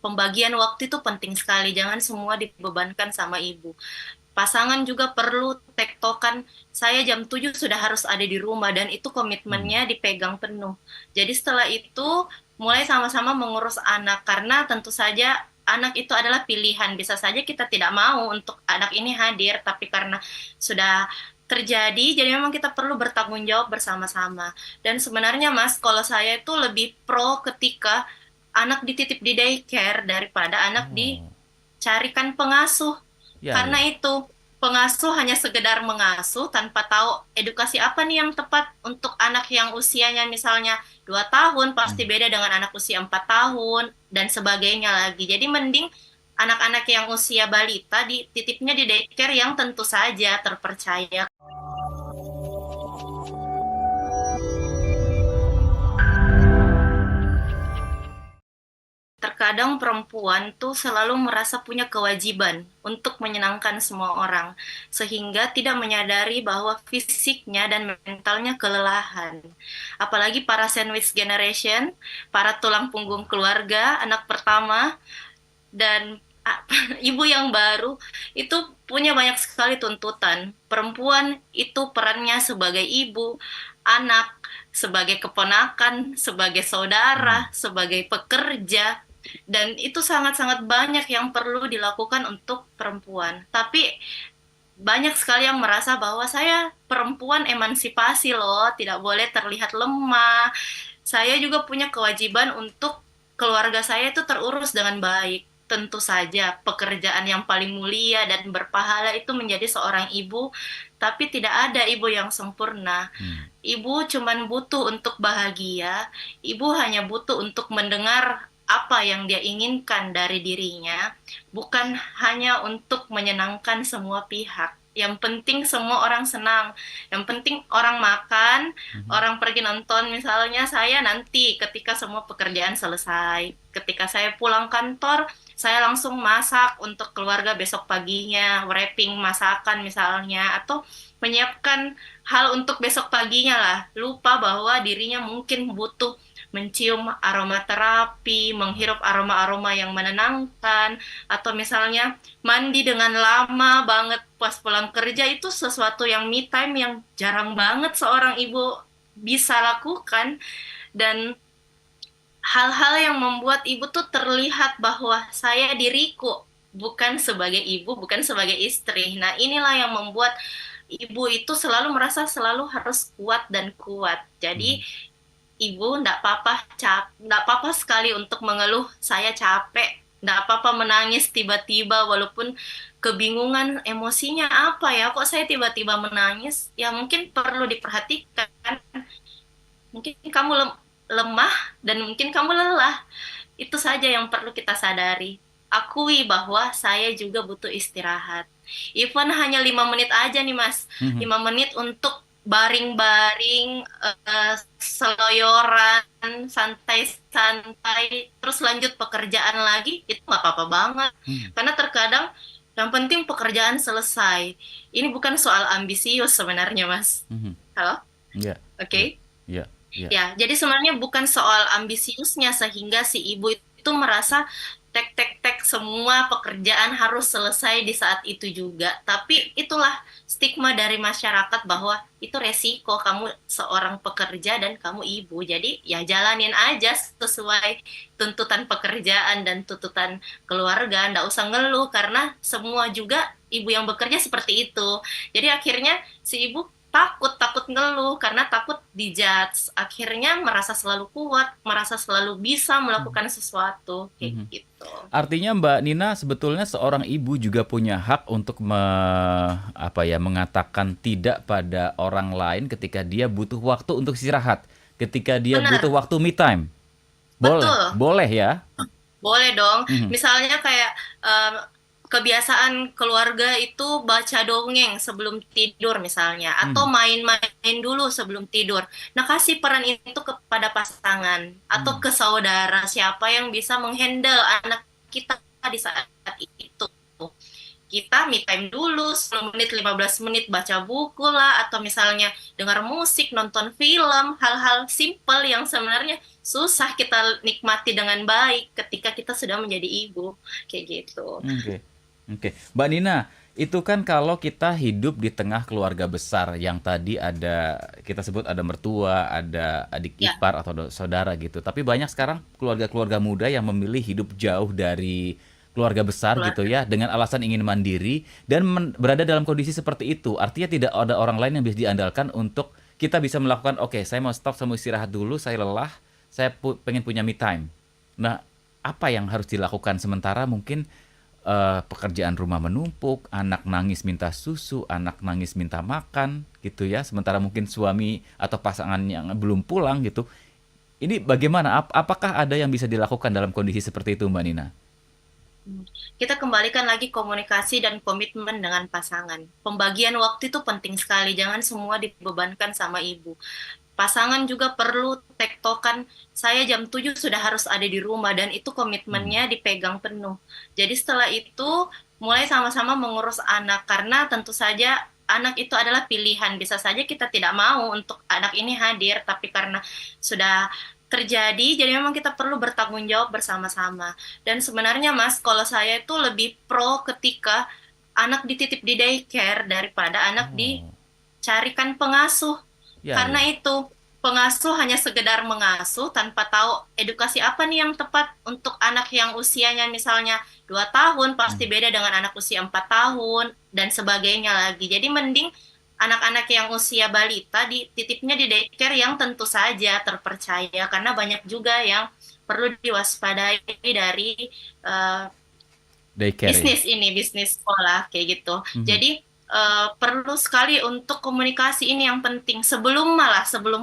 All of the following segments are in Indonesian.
pembagian waktu itu penting sekali. Jangan semua dibebankan sama ibu. Pasangan juga perlu tektokan, saya jam 7 sudah harus ada di rumah dan itu Hmm. komitmennya dipegang penuh. Jadi setelah itu mulai sama-sama mengurus anak karena tentu saja anak itu adalah pilihan. Bisa saja kita tidak mau untuk anak ini hadir, tapi karena sudah terjadi, jadi memang kita perlu bertanggung jawab bersama-sama. Dan sebenarnya Mas, kalau saya itu lebih pro ketika anak dititip di daycare daripada anak Oh, dicarikan pengasuh. ya Karena ya. itu, pengasuh hanya sekedar mengasuh tanpa tahu edukasi apa nih yang tepat untuk anak yang usianya misalnya 2 tahun, pasti Hmm. beda dengan anak usia 4 tahun, dan sebagainya lagi. Jadi mending anak-anak yang usia balita dititipnya di daycare yang tentu saja terpercaya. Terkadang perempuan tuh selalu merasa punya kewajiban untuk menyenangkan semua orang, sehingga tidak menyadari bahwa fisiknya dan mentalnya kelelahan. Apalagi para sandwich generation, para tulang punggung keluarga, anak pertama, dan ibu yang baru itu punya banyak sekali tuntutan. Perempuan itu perannya sebagai ibu, anak, sebagai keponakan, sebagai saudara, Hmm. sebagai pekerja, dan itu sangat-sangat banyak yang perlu dilakukan untuk perempuan. Tapi banyak sekali yang merasa bahwa saya perempuan emansipasi loh, tidak boleh terlihat lemah. Saya juga punya kewajiban untuk keluarga saya itu terurus dengan baik. Tentu saja pekerjaan yang paling mulia dan berpahala itu menjadi seorang ibu, tapi tidak ada ibu yang sempurna. Hmm. Ibu cuman butuh untuk bahagia, ibu hanya butuh untuk mendengar apa yang dia inginkan dari dirinya, bukan hanya untuk menyenangkan semua pihak. Yang penting semua orang senang, yang penting orang makan, Mhm. orang pergi nonton. Misalnya saya nanti ketika semua pekerjaan selesai, ketika saya pulang kantor, saya langsung masak untuk keluarga besok paginya, wrapping masakan misalnya, atau menyiapkan hal untuk besok paginya lah. Lupa bahwa dirinya mungkin butuh mencium aromaterapi, menghirup aroma-aroma yang menenangkan, atau misalnya mandi dengan lama banget pas pulang kerja itu sesuatu yang me time yang jarang banget seorang ibu bisa lakukan. Dan hal-hal yang membuat ibu tuh terlihat bahwa saya diriku bukan sebagai ibu, bukan sebagai istri. Nah, inilah yang membuat ibu itu selalu merasa selalu harus kuat dan kuat. Jadi, Mhm. ibu ndak apa-apa ndak apa-apa sekali untuk mengeluh saya capek, ndak apa-apa menangis tiba-tiba walaupun kebingungan emosinya apa ya, kok saya tiba-tiba menangis? Ya mungkin perlu diperhatikan. Mungkin kamu lemah dan mungkin kamu lelah. Itu saja yang perlu kita sadari. Akui bahwa saya juga butuh istirahat. Even hanya 5 menit aja nih Mas. Mhm. 5 menit untuk baring-baring, seloyoran, santai-santai, terus lanjut pekerjaan lagi, itu nggak apa-apa banget. Mhm. Karena terkadang yang penting pekerjaan selesai. Ini bukan soal ambisius sebenarnya Mas. Mhm. Halo? Iya, iya, Oke? iya, iya. Ya, jadi sebenarnya bukan soal ambisiusnya sehingga si ibu itu merasa tek tek tek semua pekerjaan harus selesai di saat itu juga. Tapi itulah stigma dari masyarakat bahwa itu resiko kamu seorang pekerja dan kamu ibu. Jadi ya jalanin aja sesuai tuntutan pekerjaan dan tuntutan keluarga. Nggak usah ngeluh karena semua juga ibu yang bekerja seperti itu. Jadi akhirnya si ibu takut takut ngeluh karena takut dijudge, akhirnya merasa selalu kuat, merasa selalu bisa Mhm. melakukan sesuatu kayak Mhm. gitu. Artinya Mbak Nina sebetulnya seorang ibu juga punya hak untuk apa ya, mengatakan tidak pada orang lain ketika dia butuh waktu untuk istirahat, ketika dia butuh Benar, waktu me time. Boleh, betul, boleh ya. boleh dong. Mhm. Misalnya kayak kebiasaan keluarga itu baca dongeng sebelum tidur misalnya, atau Mhm. main-main dulu sebelum tidur. Nah, kasih peran itu kepada pasangan atau Mhm. ke saudara siapa yang bisa menghandle anak kita di saat itu. kita me time dulu 10 menit 15 menit baca buku lah, atau misalnya dengar musik, nonton film, hal-hal simple yang sebenarnya susah kita nikmati dengan baik ketika kita sudah menjadi ibu kayak gitu. Oke. Oke. Mbak Nina, itu kan kalau kita hidup di tengah keluarga besar yang tadi ada kita sebut ada mertua, ada adik Ya, ipar atau saudara gitu. Tapi banyak sekarang keluarga-keluarga muda yang memilih hidup jauh dari keluarga besar gitu keluarga. ya dengan alasan ingin mandiri dan berada dalam kondisi seperti itu. Artinya tidak ada orang lain yang bisa diandalkan untuk kita bisa melakukan oke, saya mau stop, saya mau istirahat dulu, saya lelah, saya pengen punya me time. Nah, apa yang harus dilakukan sementara mungkin pekerjaan rumah menumpuk, anak nangis minta susu, anak nangis minta makan, gitu ya. Sementara mungkin suami atau pasangan yang belum pulang gitu. Ini bagaimana? Apakah ada yang bisa dilakukan dalam kondisi seperti itu, Mbak Nina? Kita kembalikan lagi komunikasi dan komitmen dengan pasangan. Pembagian waktu itu penting sekali, jangan semua dibebankan sama ibu. Pasangan juga perlu tektokan, saya jam 7 sudah harus ada di rumah, dan itu Hmm. komitmennya dipegang penuh. Jadi setelah itu mulai sama-sama mengurus anak, karena tentu saja anak itu adalah pilihan. Bisa saja kita tidak mau untuk anak ini hadir, tapi karena sudah terjadi, jadi memang kita perlu bertanggung jawab bersama-sama. Dan sebenarnya Mas, kalau saya itu lebih pro ketika anak dititip di daycare daripada anak Oh, dicarikan pengasuh. ya Karena ya. itu, pengasuh hanya sekedar mengasuh tanpa tahu edukasi apa nih yang tepat untuk anak yang usianya misalnya 2 tahun, pasti Hmm. beda dengan anak usia 4 tahun, dan sebagainya lagi. Jadi mending anak-anak yang usia balita dititipnya di daycare yang tentu saja terpercaya, karena banyak juga yang perlu diwaspadai dari eh, Daycare ya. bisnis ini, bisnis sekolah kayak gitu. Mhm. Jadi perlu sekali untuk komunikasi ini yang penting sebelum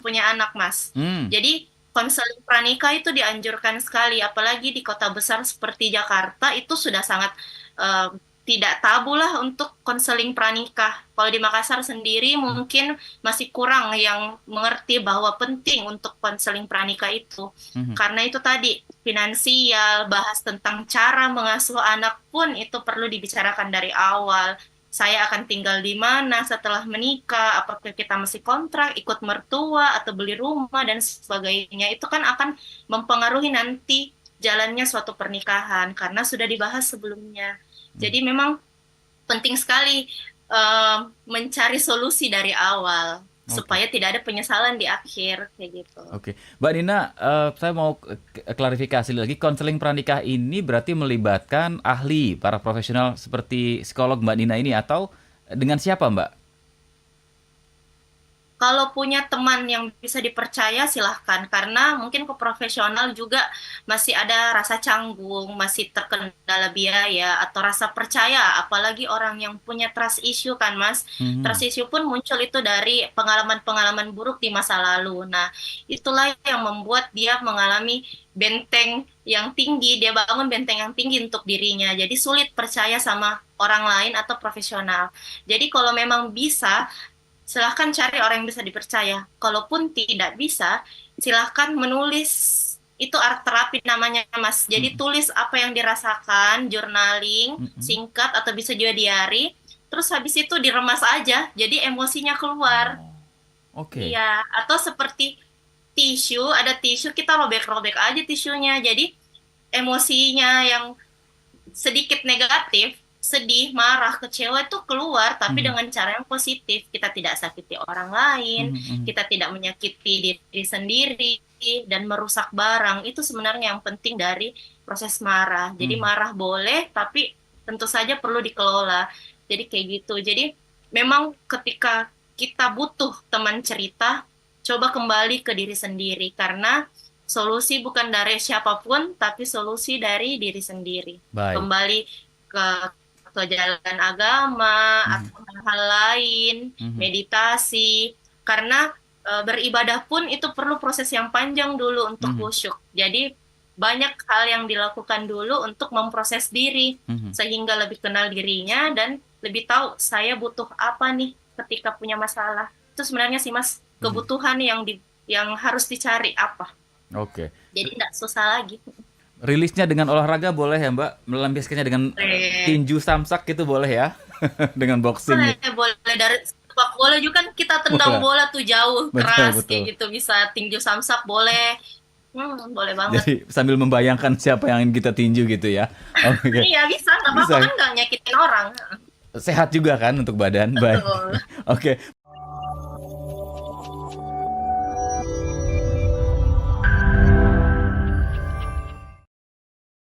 punya anak, Mas. Hmm. Jadi konseling pranikah itu dianjurkan sekali, apalagi di kota besar seperti Jakarta itu sudah sangat eh, tidak tabu lah untuk konseling pranikah. Kalau di Makassar sendiri mungkin masih kurang yang mengerti bahwa penting untuk konseling pranikah itu. Mhm. Karena itu tadi, finansial, bahas tentang cara mengasuh anak pun itu perlu dibicarakan dari awal. Saya akan tinggal di mana setelah menikah, apakah kita masih kontrak, ikut mertua, atau beli rumah, dan sebagainya. Itu kan akan mempengaruhi nanti jalannya suatu pernikahan, karena sudah dibahas sebelumnya. Jadi memang penting sekali mencari solusi dari awal, Oke. supaya tidak ada penyesalan di akhir, kayak gitu. Oke, Mbak Nina, saya mau klarifikasi lagi. Konseling pranikah ini berarti melibatkan ahli, para profesional seperti psikolog Mbak Nina ini atau dengan siapa, Mbak? Kalau punya teman yang bisa dipercaya, silahkan. Karena mungkin ke profesional juga masih ada rasa canggung, masih terkendala biaya, atau rasa percaya. Apalagi orang yang punya trust issue kan, Mas. Trust Mhm. issue pun muncul itu dari pengalaman-pengalaman buruk di masa lalu. Nah, itulah yang membuat dia mengalami benteng yang tinggi. Dia bangun benteng yang tinggi untuk dirinya. Jadi sulit percaya sama orang lain atau profesional. Jadi kalau memang bisa, silahkan cari orang yang bisa dipercaya. Kalaupun tidak bisa, silahkan menulis. Itu art terapi namanya, Mas. Jadi Mhm. tulis apa yang dirasakan, journaling, Mhm. singkat atau bisa juga diary. Terus habis itu diremas aja, jadi emosinya keluar. Oh, oke. Iya, atau seperti tisu, ada tisu, kita robek-robek aja tisunya. Jadi emosinya yang sedikit negatif, sedih, marah, kecewa itu keluar, tapi Mhm. dengan cara yang positif. Kita tidak sakiti orang lain, Mhm. Mhm. kita tidak menyakiti diri sendiri, dan merusak barang. Itu sebenarnya yang penting dari proses marah. Jadi Mhm. marah boleh, tapi tentu saja perlu dikelola. Jadi kayak gitu. Jadi memang ketika kita butuh teman cerita, coba kembali ke diri sendiri, karena solusi bukan dari siapapun, tapi solusi dari diri sendiri. Baik. Kembali ke jalan agama Mhm. atau hal lain, Mhm. meditasi, karena beribadah pun itu perlu proses yang panjang dulu untuk Mhm. khusyuk. Jadi banyak hal yang dilakukan dulu untuk memproses diri, Mhm. sehingga lebih kenal dirinya dan lebih tahu saya butuh apa nih ketika punya masalah. Itu sebenarnya sih Mas, Mhm. kebutuhan yang harus dicari apa. Oke. Jadi tidak susah lagi. Rilisnya dengan olahraga boleh ya Mbak, melampiaskannya dengan Boleh, tinju samsak gitu boleh ya, dengan boxing boleh, gitu. boleh dari sepak bola juga kan kita tendang Boleh, bola tuh jauh, betul keras betul. kayak gitu bisa tinju samsak boleh. Boleh banget. Jadi sambil membayangkan siapa yang ingin kita tinju gitu ya. Oke, Iya bisa, nggak apa-apa bisa. kan nggak nyakitin orang. Sehat juga kan untuk badan, baik. Betul. Oke,